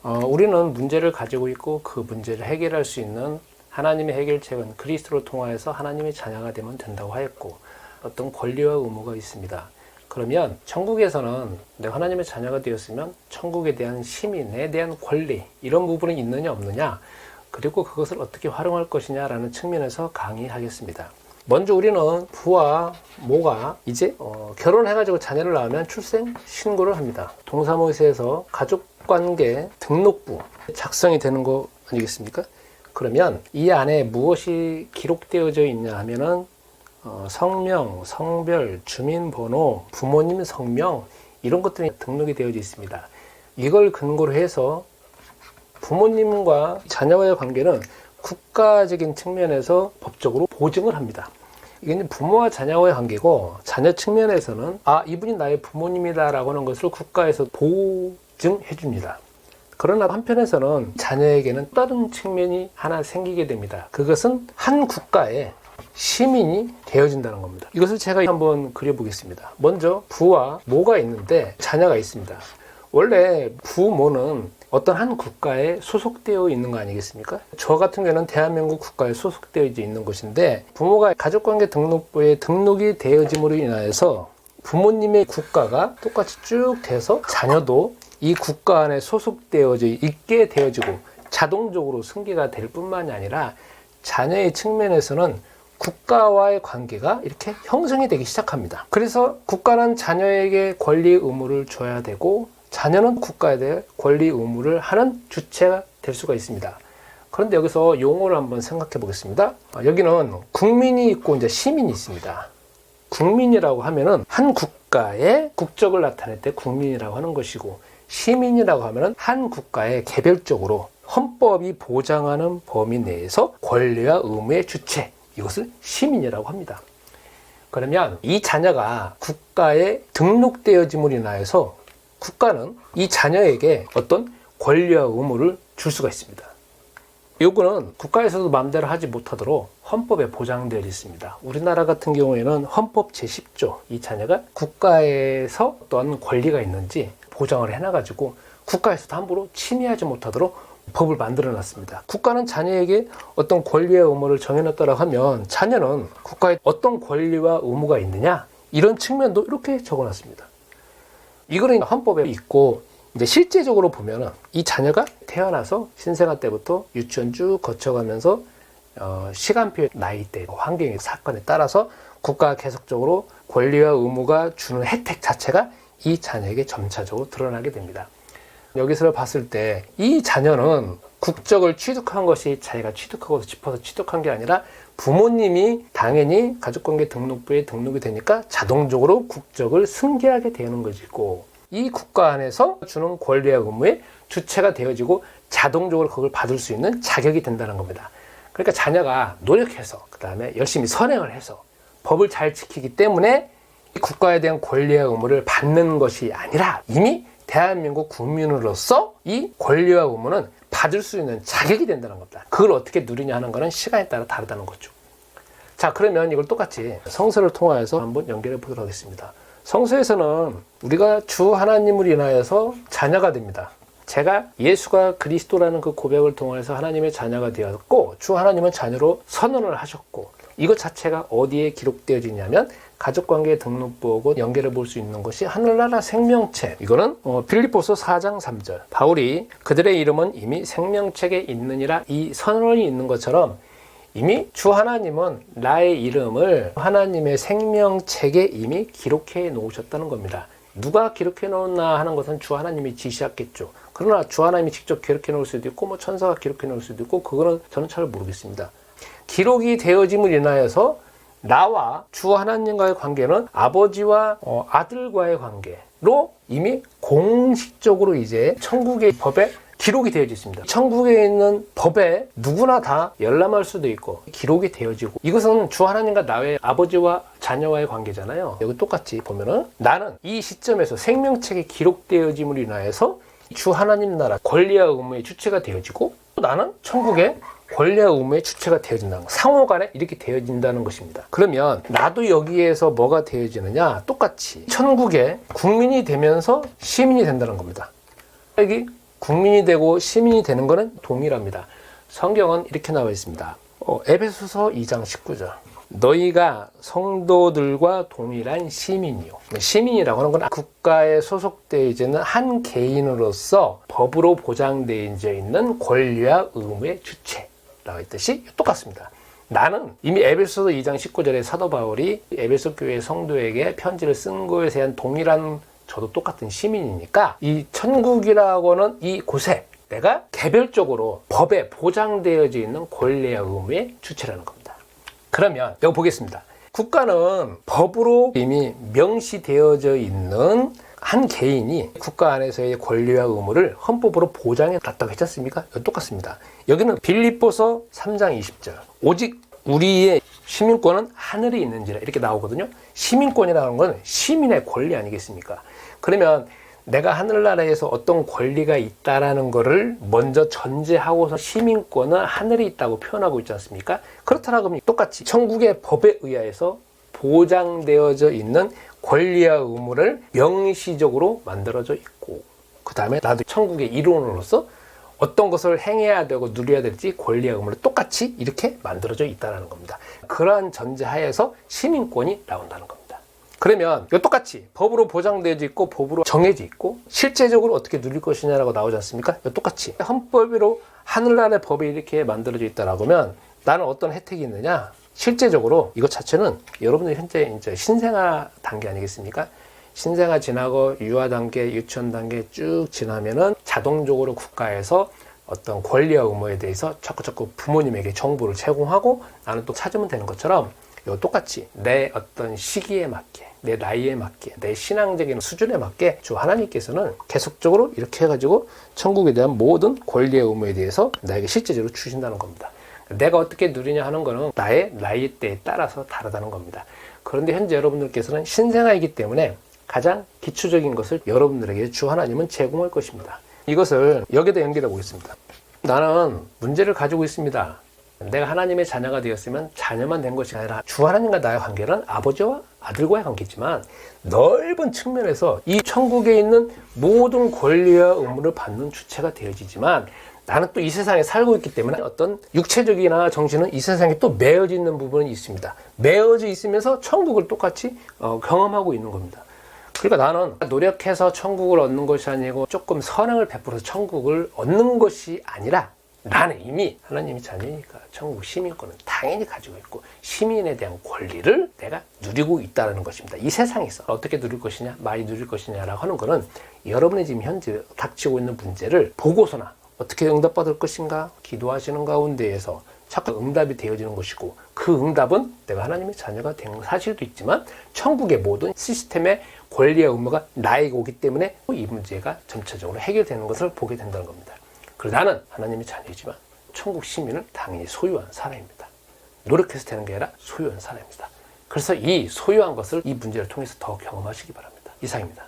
우리는 문제를 가지고 있고 그 문제를 해결할 수 있는 하나님의 해결책은 그리스도를 통하여서 하나님의 자녀가 되면 된다고 하였고, 어떤 권리와 의무가 있습니다. 그러면 천국에서는 내가 하나님의 자녀가 되었으면 천국에 대한 시민에 대한 권리, 이런 부분이 있느냐 없느냐, 그리고 그것을 어떻게 활용할 것이냐라는 측면에서 강의하겠습니다. 먼저 우리는 부와 모가 이제 결혼해가지고 자녀를 낳으면 출생 신고를 합니다. 동사무소에서 가족관계 등록부 작성이 되는 거 아니겠습니까? 그러면 이 안에 무엇이 기록되어져 있냐 하면은 성명, 성별, 주민번호, 부모님 성명, 이런 것들이 등록이 되어져 있습니다. 이걸 근거로 해서 부모님과 자녀와의 관계는 국가적인 측면에서 법적으로 보증을 합니다. 이게 부모와 자녀와의 관계고, 자녀 측면에서는 이분이 나의 부모님이다 라고 하는 것을 국가에서 보증해 줍니다. 그러나 한편에서는 자녀에게는 다른 측면이 하나 생기게 됩니다. 그것은 한 국가의 시민이 되어진다는 겁니다. 이것을 제가 한번 그려보겠습니다. 먼저 부와 모가 있는데 자녀가 있습니다. 원래 부모는 어떤 한 국가에 소속되어 있는 거 아니겠습니까? 저 같은 경우는 대한민국 국가에 소속되어 있는 것인데, 부모가 가족관계 등록부에 등록이 되어짐으로 인하여서 부모님의 국가가 똑같이 쭉 돼서 자녀도 이 국가 안에 소속되어져 있게 되어지고 자동적으로 승계가 될 뿐만이 아니라 자녀의 측면에서는 국가와의 관계가 이렇게 형성이 되기 시작합니다. 그래서 국가는 자녀에게 권리 의무를 줘야 되고, 자녀는 국가에 대해 권리 의무를 하는 주체가 될 수가 있습니다. 그런데 여기서 용어를 한번 생각해 보겠습니다. 여기는 국민이 있고 이제 시민이 있습니다. 국민이라고 하면은 한 국가의 국적을 나타낼 때 국민이라고 하는 것이고, 시민이라고 하면은 한 국가의 개별적으로 헌법이 보장하는 범위 내에서 권리와 의무의 주체, 이것을 시민이라고 합니다. 그러면 이 자녀가 국가에 등록되어짐으로 인하여서 국가는 이 자녀에게 어떤 권리와 의무를 줄 수가 있습니다. 이거는 국가에서도 마음대로 하지 못하도록 헌법에 보장되어 있습니다. 우리나라 같은 경우에는 헌법 제10조, 이 자녀가 국가에서 어떤 권리가 있는지 보장을 해놔가지고 국가에서도 함부로 침해하지 못하도록 법을 만들어 놨습니다. 국가는 자녀에게 어떤 권리와 의무를 정해놨다고 하면 자녀는 국가에 어떤 권리와 의무가 있느냐, 이런 측면도 이렇게 적어놨습니다. 이거는 헌법에 있고, 이제 실제적으로 보면은 이 자녀가 태어나서 신생아 때부터 유치원 쭉 거쳐가면서 시간표, 나이대, 환경의 사건에 따라서 국가가 계속적으로 권리와 의무가 주는 혜택 자체가 이 자녀에게 점차적으로 드러나게 됩니다. 여기서 봤을 때 이 자녀는 국적을 취득한 것이 자기가 취득하고 싶어서 취득한 게 아니라 부모님이 당연히 가족관계 등록부에 등록이 되니까 자동적으로 국적을 승계하게 되는 것이고, 이 국가 안에서 주는 권리와 의무의 주체가 되어지고 자동적으로 그걸 받을 수 있는 자격이 된다는 겁니다. 그러니까 자녀가 노력해서, 그 다음에 열심히 선행을 해서 법을 잘 지키기 때문에 국가에 대한 권리와 의무를 받는 것이 아니라 이미 대한민국 국민으로서 이 권리와 의무는 받을 수 있는 자격이 된다는 겁니다. 그걸 어떻게 누리냐 하는 것은 시간에 따라 다르다는 거죠. 자, 그러면 이걸 똑같이 성서를 통하여서 한번 연결해 보도록 하겠습니다. 성서에서는 우리가 주 하나님을 인하여서 자녀가 됩니다. 제가 예수가 그리스도라는 그 고백을 통해서 하나님의 자녀가 되었고, 주 하나님은 자녀로 선언을 하셨고, 이것 자체가 어디에 기록되어지냐면 가족관계 등록부하고 연결해 볼 수 있는 것이 하늘나라 생명책, 이거는 빌립보서 4장 3절, 바울이 그들의 이름은 이미 생명책에 있느니라, 이 선언이 있는 것처럼 이미 주 하나님은 나의 이름을 하나님의 생명책에 이미 기록해 놓으셨다는 겁니다. 누가 기록해 놓았나 하는 것은 주 하나님이 지시했겠죠. 그러나 주 하나님이 직접 기록해 놓을 수도 있고, 천사가 기록해 놓을 수도 있고, 그거는 저는 잘 모르겠습니다. 기록이 되어짐을 인하여서 나와 주 하나님과의 관계는 아버지와 아들과의 관계로 이미 공식적으로 이제 천국의 법에 기록이 되어져 있습니다. 천국에 있는 법에 누구나 다 열람할 수도 있고 기록이 되어지고, 이것은 주 하나님과 나의 아버지와 자녀와의 관계잖아요. 여기 똑같이 보면은 나는 이 시점에서 생명책에 기록되어짐으로 인하여서 주 하나님 나라 권리와 의무의 주체가 되어지고, 나는 천국의 권리와 의무의 주체가 되어진다는 것, 상호간에 이렇게 되어진다는 것입니다. 그러면 나도 여기에서 뭐가 되어지느냐, 똑같이 천국의 국민이 되면서 시민이 된다는 겁니다. 여기 국민이 되고 시민이 되는 것은 동일합니다. 성경은 이렇게 나와 있습니다. 에베소서 2장 19절. 너희가 성도들과 동일한 시민이요. 시민이라고 하는 건 국가에 소속되어 있는 한 개인으로서 법으로 보장되어 있는 권리와 의무의 주체라고 했듯이 똑같습니다. 나는 이미 에베소서 2장 19절에 사도 바울이 에베소 교회 성도에게 편지를 쓴 것에 대한 동일한 저도 똑같은 시민이니까 이 천국이라고 하는 이 곳에 내가 개별적으로 법에 보장되어져 있는 권리와 의무의 주체라는 겁니다. 그러면 여기 보겠습니다. 국가는 법으로 이미 명시되어져 있는 한 개인이 국가 안에서의 권리와 의무를 헌법으로 보장해 놨다고 했지 않습니까? 똑같습니다. 여기는 빌립보서 3장 20절. 오직 우리의 시민권은 하늘에 있는지라 이렇게 나오거든요. 시민권이라는 건 시민의 권리 아니겠습니까? 그러면 내가 하늘나라에서 어떤 권리가 있다라는 것을 먼저 전제하고서 시민권은 하늘에 있다고 표현하고 있지 않습니까? 그렇다면 똑같이 천국의 법에 의해서 보장되어져 있는 권리와 의무를 명시적으로 만들어져 있고 그 다음에 나도 천국의 일원으로서 어떤 것을 행해야 되고 누려야 될지 권리와 의무를 똑같이 이렇게 만들어져 있다는 겁니다. 그러한 전제하에서 시민권이 나온다는 겁니다. 그러면 이거 똑같이 법으로 보장되어 있고 법으로 정해져 있고 실제적으로 어떻게 누릴 것이냐라고 나오지 않습니까? 이거 똑같이 헌법으로 하늘나라의 법이 이렇게 만들어져 있다라고 하면 나는 어떤 혜택이 있느냐? 실제적으로 이것 자체는 여러분들이 현재 이제 신생아 단계 아니겠습니까? 신생아 지나고 유아 단계, 유치원 단계 쭉 지나면은 자동적으로 국가에서 어떤 권리와 의무에 대해서 자꾸 부모님에게 정보를 제공하고 나는 또 찾으면 되는 것처럼 이거 똑같이 내 어떤 시기에 맞게, 내 나이에 맞게, 내 신앙적인 수준에 맞게 주 하나님께서는 계속적으로 이렇게 해가지고 천국에 대한 모든 권리와 의무에 대해서 나에게 실제적으로 주신다는 겁니다. 내가 어떻게 누리냐 하는 거는 나의 나이대에 따라서 다르다는 겁니다. 그런데 현재 여러분들께서는 신생아이기 때문에 가장 기초적인 것을 여러분들에게 주 하나님은 제공할 것입니다. 이것을 여기다 연결해 보겠습니다. 나는 문제를 가지고 있습니다. 내가 하나님의 자녀가 되었으면 자녀만 된 것이 아니라 주 하나님과 나의 관계는 아버지와 아들과의 관계지만 넓은 측면에서 이 천국에 있는 모든 권리와 의무를 받는 주체가 되어지지만 나는 또 이 세상에 살고 있기 때문에 어떤 육체적이나 정신은 이 세상에 또 매어져 있는 부분이 있습니다. 매어져 있으면서 천국을 똑같이 경험하고 있는 겁니다. 그러니까 나는 노력해서 천국을 얻는 것이 아니고 조금 선행을 베풀어서 천국을 얻는 것이 아니라 나는 이미 하나님의 자녀니까 천국 시민권은 당연히 가지고 있고 시민에 대한 권리를 내가 누리고 있다는 것입니다. 이 세상에서 어떻게 누릴 것이냐, 많이 누릴 것이냐라고 하는 것은 여러분이 지금 현재 닥치고 있는 문제를 보고서나 어떻게 응답받을 것인가 기도하시는 가운데에서 자꾸 응답이 되어지는 것이고 그 응답은 내가 하나님의 자녀가 된 사실도 있지만 천국의 모든 시스템의 권리와 의무가 나에게 오기 때문에 이 문제가 점차적으로 해결되는 것을 보게 된다는 겁니다. 그리고 나는 하나님의 자녀이지만 천국 시민을 당연히 소유한 사람입니다. 노력해서 되는 게 아니라 소유한 사람입니다. 그래서 이 소유한 것을 이 문제를 통해서 더 경험하시기 바랍니다. 이상입니다.